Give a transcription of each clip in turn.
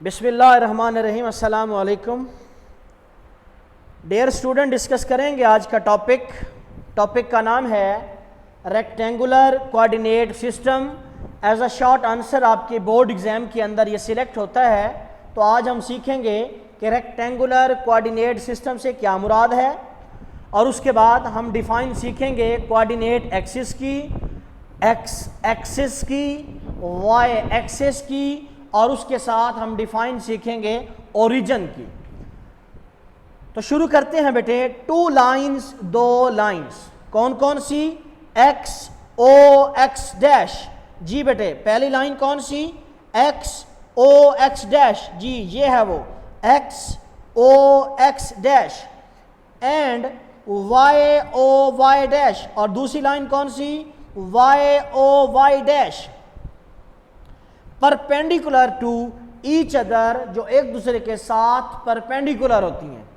बिस्मिल्लाहिर्रहमानिर्रहीम। अस्सलामु अलैकुम। डियर स्टूडेंट, डिस्कस करेंगे आज का टॉपिक का नाम है rectangular coordinate system. As a short answer आपके बोर्ड एग्ज़ाम के अंदर ये सिलेक्ट होता है। तो आज हम सीखेंगे कि रेक्टेंगुलर कोऑर्डिनेट सिस्टम से क्या मुराद है, और उसके बाद हम डिफ़ाइन सीखेंगे कोऑर्डिनेट एक्सिस की, एक्स एक्सिस की, वाई एक्सिस की, और उसके साथ हम डिफाइन सीखेंगे ओरिजिन की। तो शुरू करते हैं बेटे। टू लाइंस, दो लाइंस, कौन कौन सी? X O X dash. जी बेटे, पहली लाइन कौन सी? X O X dash. जी ये है वो, X O X dash. And Y O Y dash. और दूसरी लाइन कौन सी? Y O Y dash. Perpendicular to each other, जो एक दूसरे के साथ परपेंडिकुलर होती हैं।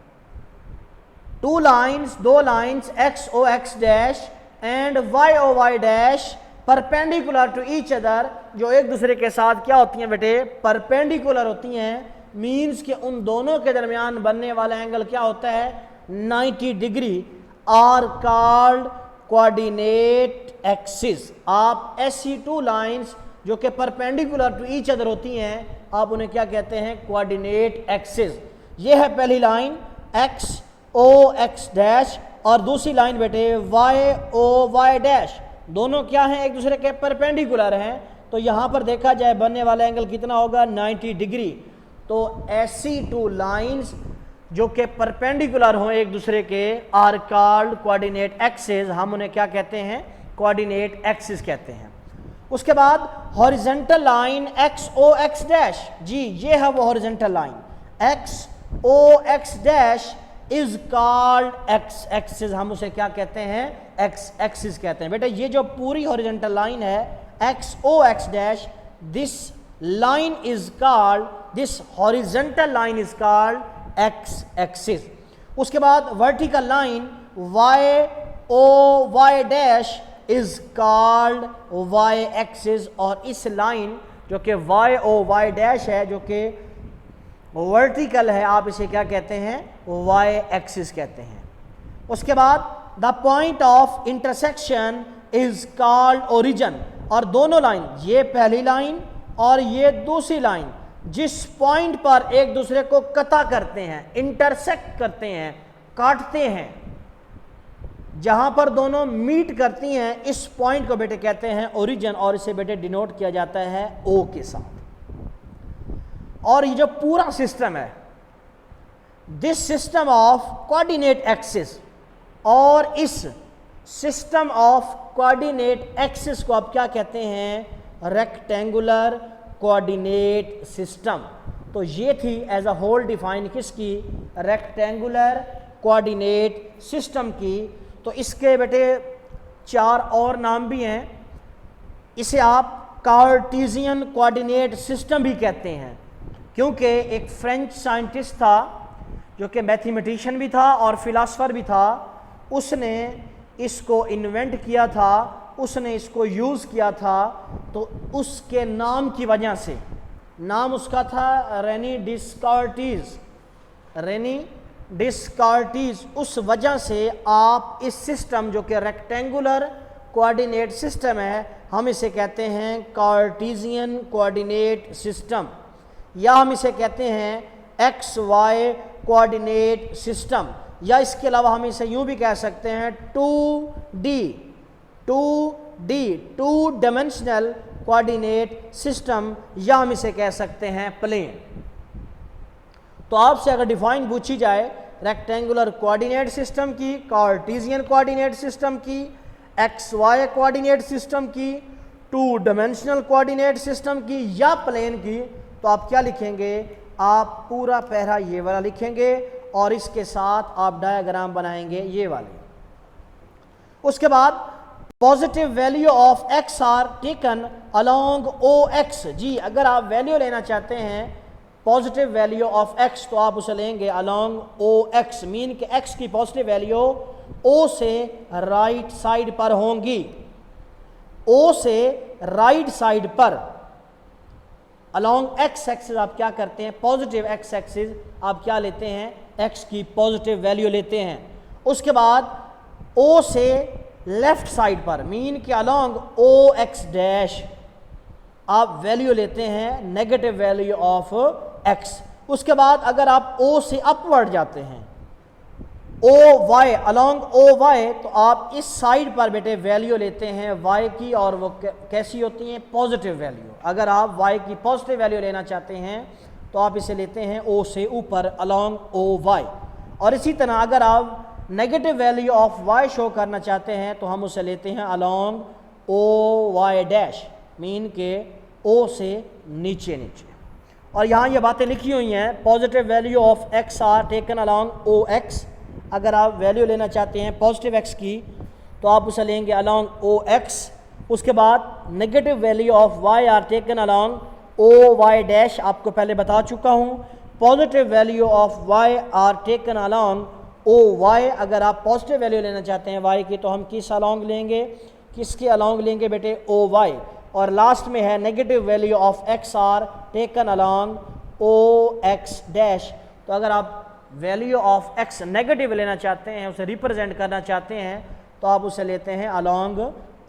टू लाइंस, दो लाइंस, X O X dash and Y O Y dash, perpendicular to each other, जो एक दूसरे के साथ क्या होती हैं बेटे? परपेंडिकुलर होती हैं। मीन्स कि उन दोनों के दरमियान बनने वाला एंगल क्या होता है? 90 degree, are called coordinate axis. आप ऐसी टू लाइंस जो कि परपेंडिकुलर टू ईच अदर होती हैं, आप उन्हें क्या कहते हैं? Coordinate axis. ये है पहली line X O X dash, और दूसरी लाइन बेटे वाई ओ वाई डैश। दोनों क्या हैं? एक दूसरे के परपेंडिकुलर हैं। तो यहाँ पर देखा जाए बनने वाला एंगल कितना होगा? 90 डिग्री। तो ऐसी टू लाइंस जो कि परपेंडिकुलर हों एक दूसरे के, आर कॉल्ड कोऑर्डिनेट एक्सिस। हम उन्हें क्या कहते हैं? कोऑर्डिनेट एक्सिस कहते हैं। उसके बाद horizontal line X O X dash. जी ये है वो horizontal line, X O X dash is called X axis. हम उसे क्या कहते हैं? एक्स एक्सिस कहते हैं। बेटा ये जो पूरी हॉरिजॉन्टल लाइन है X O X dash, this line is called, this horizontal line is called X axis. उसके बाद vertical line Y O Y dash is called Y axis. और इस लाइन जो कि वाई ओ वाई डैश है, जो कि वर्टिकल है, आप इसे क्या कहते हैं? वाई एक्सिस कहते हैं। उसके बाद the point of intersection is called origin. और दोनों लाइन, ये पहली लाइन और ये दूसरी लाइन, जिस पॉइंट पर एक दूसरे को कता करते हैं, इंटरसेक्ट करते हैं, काटते हैं, जहां पर दोनों मीट करती हैं, इस पॉइंट को बेटे कहते हैं ओरिजिन। और इसे बेटे डिनोट किया जाता है ओ के साथ। और ये जो पूरा सिस्टम है, this system of coordinate axis, और इस सिस्टम ऑफ कोऑर्डिनेट एक्सिस को आप क्या कहते हैं? Rectangular coordinate system. तो ये थी एज अ होल डिफाइन किसकी? रेक्टेंगुलर कोऑर्डिनेट सिस्टम की। तो इसके बेटे चार और नाम भी हैं। इसे आप कार्टेशियन कोऑर्डिनेट सिस्टम भी कहते हैं, क्योंकि एक फ्रेंच साइंटिस्ट था जो कि मैथमेटिशियन भी था और फिलासफर भी था। उसने इसको इन्वेंट किया था, उसने इसको यूज़ किया था। तो उसके नाम की वजह से, नाम उसका था रेनी डिस्कार्टिस, रेनी डिस्कार्टिस। उस वजह से आप इस सिस्टम जो कि रेक्टेंगुलर कोऑर्डिनेट सिस्टम है, हम इसे कहते हैं कार्टेशियन कोऑर्डिनेट सिस्टम, या हम इसे कहते हैं एक्स वाई कोऑर्डिनेट सिस्टम, या इसके अलावा हम इसे यूं भी कह सकते हैं 2D two dimensional coordinate system, या हम इसे कह सकते हैं प्लेन। तो आपसे अगर डिफाइन पूछी जाए रेक्टेंगुलर कोऑर्डिनेट सिस्टम की, कार्टेशियन कोऑर्डिनेट सिस्टम की, एक्स वाई कोऑर्डिनेट सिस्टम की, टू डायमेंशनल कोऑर्डिनेट सिस्टम की, या प्लेन की, तो आप क्या लिखेंगे? आप पूरा पैरा ये वाला लिखेंगे, और इसके साथ आप डायग्राम बनाएंगे ये वाले। उसके बाद positive value of X are taken along O X. जी अगर आप वैल्यू लेना चाहते हैं पॉजिटिव वैल्यू ऑफ एक्स, तो आप उसे लेंगे अलोंग ओ एक्स। मीन कि एक्स की पॉजिटिव वैल्यू ओ से राइट साइड पर होंगी, ओ से राइट साइड पर। अलॉन्ग एक्स एक्सिस आप क्या करते हैं, पॉजिटिव एक्स एक्सिस आप क्या लेते हैं, एक्स की पॉजिटिव वैल्यू लेते हैं। उसके बाद ओ से लेफ्ट साइड पर मीन के अलॉन्ग ओ एक्स डैश आप वैल्यू लेते हैं नेगेटिव वैल्यू ऑफ एक्स। उसके बाद अगर आप ओ से अपवर्ड जाते हैं, O Y along O Y, तो आप इस साइड पर बेटे वैल्यू लेते हैं वाई की, और वो कैसी होती हैं, पॉजिटिव वैल्यू। अगर आप वाई की पॉजिटिव वैल्यू लेना चाहते हैं तो आप इसे लेते हैं ओ से ऊपर अलॉन्ग ओ वाई। और इसी तरह अगर आप negative value of Y show करना चाहते हैं तो हम उसे लेते हैं along O Y dash, mean के ओ से नीचे नीचे। और यहाँ ये बातें लिखी हुई हैं, positive value of X are taken along O X. अगर आप वैल्यू लेना चाहते हैं पॉजिटिव एक्स की तो आप उसे लेंगे अलॉन्ग ओ एक्स। उसके बाद negative value of Y are taken along O Y dash, आपको पहले बता चुका हूँ। Positive value of Y are taken along O Y, अगर आप पॉजिटिव वैल्यू लेना चाहते हैं वाई की तो हम किस अलॉन्ग लेंगे, किसके अलॉन्ग लेंगे बेटे, ओ वाई। और लास्ट में है negative value of X are taken along O X dash. तो अगर आप वैल्यू ऑफ एक्स नेगेटिव लेना चाहते हैं, उसे रिप्रेजेंट करना चाहते हैं, तो आप उसे लेते हैं अलॉन्ग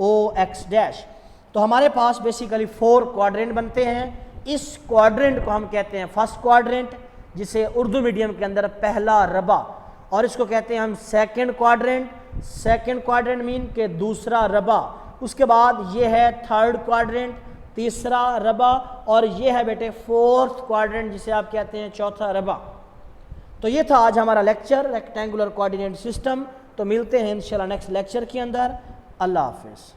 ओ एक्स डैश। तो हमारे पास बेसिकली 4 क्वाड्रेंट बनते हैं। इस क्वाड्रेंट को हम कहते हैं फर्स्ट क्वाड्रेंट, जिसे उर्दू मीडियम के अंदर पहला रबा, और इसको कहते हैं हम second quadrant. Second quadrant mean के दूसरा रबा। उसके बाद ये है थर्ड क्वाड्रेंट, तीसरा रबा, और ये है बेटे फोर्थ क्वाड्रेंट, जिसे आप कहते हैं चौथा रबा। तो ये था आज हमारा लेक्चर रेक्टेंगुलर कोऑर्डिनेट सिस्टम। तो मिलते हैं इंशाल्लाह नेक्स्ट लेक्चर के अंदर। अल्लाह हाफिज़।